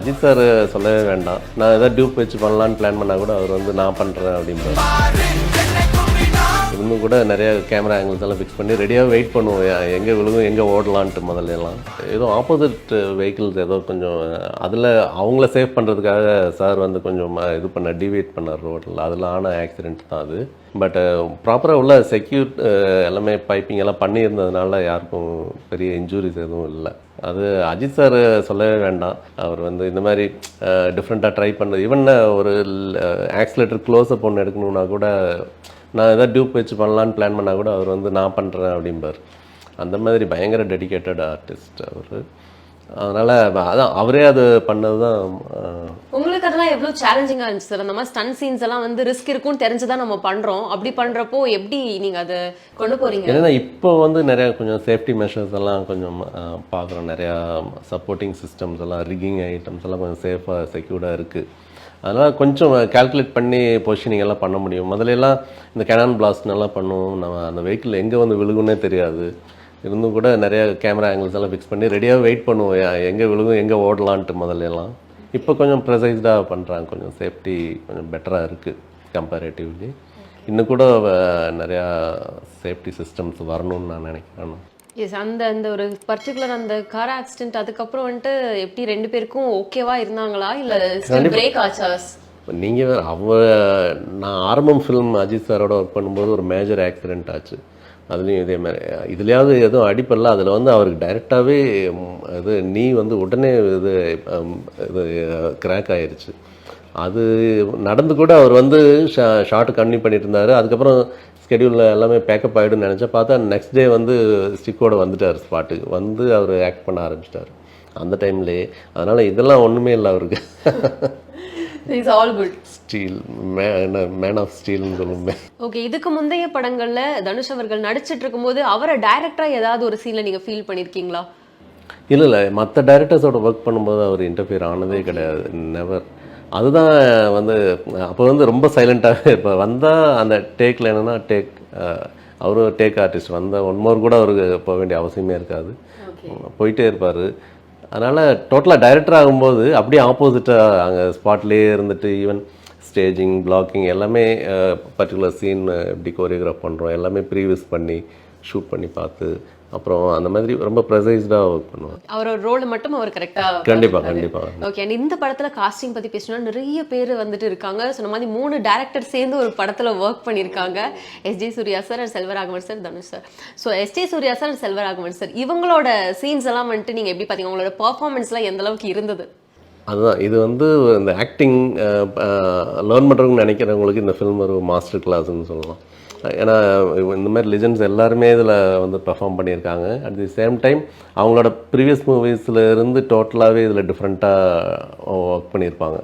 Ajith sir சொல்லவே வேண்டாம். நான் ஏதாவது டியூப் வச்சு பண்ணலான்னு பிளான் பண்ணால் கூட அவர் வந்து நான் பண்ணுறேன் அப்படின்றார். இன்னும் கூட நிறைய கேமரா ஆங்கிள்ஸ் எல்லாம் ஃபிக்ஸ் பண்ணி ரெடியாக வெயிட் பண்ணுவோம், எங்கே விழுகும் எங்கே ஓடலான்ட்டு. முதல்ல எல்லாம் ஏதோ ஆப்போசிட் வெஹிக்கிள்ஸ் ஏதோ கொஞ்சம் அதில் அவங்கள சேவ் பண்ணுறதுக்காக சார் வந்து கொஞ்சம் இது பண்ண டிவியேட் பண்ணார் ரோட்டில். அதில் ஆன ஆக்சிடென்ட் தான் அது. பட் ப்ராப்பராக உள்ள செக்யூர் எல்லாமே பைப்பிங் எல்லாம் பண்ணியிருந்ததுனால யாருக்கும் பெரிய இன்ஜூரிஸ் எதுவும் இல்லை. அது அஜித் சார் சொல்லவே வேண்டாம். அவர் வந்து இந்த மாதிரி டிஃப்ரெண்ட்டாக ட்ரை பண்ணுறது. ஈவன் ஒரு ஆக்சிலேட்டர் க்ளோஸ்அப் ஒன்று எடுக்கணுன்னா கூட நான் எதாவது டியூப் வச்சு பண்ணலான்னு பிளான் பண்ணால் கூட அவர் வந்து நான் பண்ணுறேன் அப்படிம்பார். அந்த மாதிரி பயங்கர டெடிக்கேட்டட் ஆர்டிஸ்ட் அவர். அதனால் அதான் அவரே அது பண்ணது தான். உங்களுக்கு அதெல்லாம் எவ்வளோ சேலஞ்சிங்காக இருந்துச்சு சார்? அந்த மாதிரி ஸ்டன் சீன்ஸ் எல்லாம் வந்து ரிஸ்க் இருக்கும்னு தெரிஞ்சுதான் நம்ம பண்ணுறோம். அப்படி பண்ணுறப்போ எப்படி நீங்கள் அதை கொண்டு போகிறீங்க? ஏன்னா இப்போ வந்து நிறையா கொஞ்சம் சேஃப்டி மெஷர்ஸ் எல்லாம் கொஞ்சம் பார்க்குறோம். நிறையா சப்போர்ட்டிங் சிஸ்டம்ஸ் எல்லாம், ரிக்கிங் ஐட்டம்ஸ் எல்லாம் கொஞ்சம் சேஃபாக செக்யூர்டாக இருக்குது. அதனால் கொஞ்சம் கால்குலேட் பண்ணி பொசிஷனிங் எல்லாம் பண்ண முடியும். முதலெல்லாம் இந்த கேனான் பிளாஸ்ட்னெல்லாம் பண்ணுவோம். நம்ம அந்த வெஹிக்கிள் எங்கே வந்து விழுகுன்னே தெரியாது. இருந்தும் கூட நிறைய கேமரா ஆங்கிள்ஸ் எல்லாம் ஃபிக்ஸ் பண்ணி ரெடியாக வெயிட் பண்ணுவோம், எங்கே விழுகும் எங்கே ஓடலான்ட்டு. முதல்லலாம் இப்போ கொஞ்சம் ப்ரெசைஸ்டாக பண்ணுறாங்க. கொஞ்சம் சேஃப்டி கொஞ்சம் பெட்டராக இருக்குது கம்பேரேட்டிவ்லி. இன்னும் கூட நிறையா சேஃப்டி சிஸ்டம்ஸ் வரணும்னு நான் நினைக்கிறேன். எஸ், அந்த ஒரு பர்டிகுலர் அந்த கார் ஆக்சிடென்ட் அதுக்கப்புறம் வந்துட்டு எப்படி ரெண்டு பேருக்கும் ஓகேவா இருந்தாங்களா இல்லை பிரேக் ஆச்சா? நீங்கள் நான் ஆரம்பம் ஃபிலிம் அஜித் சாரோட ஒர்க் பண்ணும்போது ஒரு மேஜர் ஆக்சிடென்ட் ஆச்சு. அதுலேயும் இதே மாதிரி இதுலையாவது எதுவும் அடிப்படல. அதில் வந்து அவருக்கு டைரெக்டாகவே இது நீ வந்து உடனே இது கிராக் ஆயிடுச்சு. அது நடந்து கூட அவர் வந்து ஷார்ட்டு கன்டினியூ பண்ணிட்டு இருந்தார். அதுக்கப்புறம் ஸ்கெடியூலில் எல்லாமே பேக்கப் ஆகிடுன்னு நினச்சா பார்த்தா நெக்ஸ்ட் டே வந்து ஸ்டிக்கோடு வந்துட்டார். ஸ்பாட்டுக்கு வந்து அவர் ஆக்ட் பண்ண ஆரம்பிச்சிட்டார் அந்த டைம்லேயே. அதனால் இதெல்லாம் ஒன்றுமே இல்லை அவருக்கு. It's all good. Steel man of ஸ்டீல்னு சொல்லுமே. ஓகே, இதுக்கு முந்தைய படங்களில் தனுஷ் அவர்கள் நடிச்சிட்டு இருக்கும்போது அவரை டைரக்டராக ஏதாவது ஒரு சீனில் நீங்கள் ஃபீல் பண்ணியிருக்கீங்களா? இல்லை, மற்ற டைரக்டர்ஸோட ஒர்க் பண்ணும்போது அவர் இன்டர்ஃபியர் ஆனதே கிடையாது, நெவர். அதுதான் வந்து அப்போ வந்து ரொம்ப சைலண்ட்டாகவே இருப்பார். வந்தால் அந்த டேக்கில் என்னென்னா டேக், அவரும் டேக் ஆர்டிஸ்ட், வந்தால் ஒன் மோர் கூட அவருக்கு போக வேண்டிய அவசியமே இருக்காது, போயிட்டே இருப்பார். அதனால் டோட்டலாக டைரக்டர் ஆகும்போது அப்படியே ஆப்போசிட்டாக அங்கே ஸ்பாட்லேயே இருந்துட்டு ஈவன் ஸ்டேஜிங், பிளாக்கிங் எல்லாமே பர்டிகுலர் சீன் எப்படி கோரியோகிராஃப் பண்ணுறோம் எல்லாமே ப்ரீவியஸ் பண்ணி ஷூட் பண்ணி பார்த்து அப்புறம் அந்த மாதிரி ரொம்ப ப்ரெசைஸ்டாக ஒர்க் பண்ணுவார். அவரோட ரோல் மட்டும் அவர் கரெக்டாக. கண்டிப்பாக. ஓகே, அண்ட் இந்த படத்தில் காஸ்டிங் பற்றி பேசணும்னா நிறைய பேர் வந்துட்டு இருக்காங்க. சொன்ன மாதிரி 3 டேரக்டர் சேர்ந்து ஒரு படத்தில் ஒர்க் பண்ணியிருக்காங்க. SJ Suriya sir and Selvaraghavan sir, Dhanush sir. So SJ Suriya sir and Selvaraghavan sir இவங்களோட சீன்ஸ் எல்லாம் வந்துட்டு நீங்கள் எப்படி பார்த்தீங்க? உங்களோட பர்ஃபார்மன்ஸ்லாம் எந்த அளவுக்கு இருந்தது? அதுதான் இது வந்து இந்த ஆக்டிங் லேர்ன் பண்ணுறவங்கன்னு நினைக்கிறவங்களுக்கு இந்த ஃபிலிம் ஒரு மாஸ்டர் கிளாஸ்ன்னு சொல்லலாம். ஏன்னா இந்த மாதிரி லிஜெண்ட்ஸ் எல்லாருமே இதில் வந்து பெர்ஃபார்ம் பண்ணியிருக்காங்க. அட் தி சேம் டைம் அவங்களோட ப்ரீவியஸ் மூவிஸில் இருந்து டோட்டலாகவே இதில் டிஃப்ரெண்ட்டாக ஒர்க் பண்ணியிருப்பாங்க.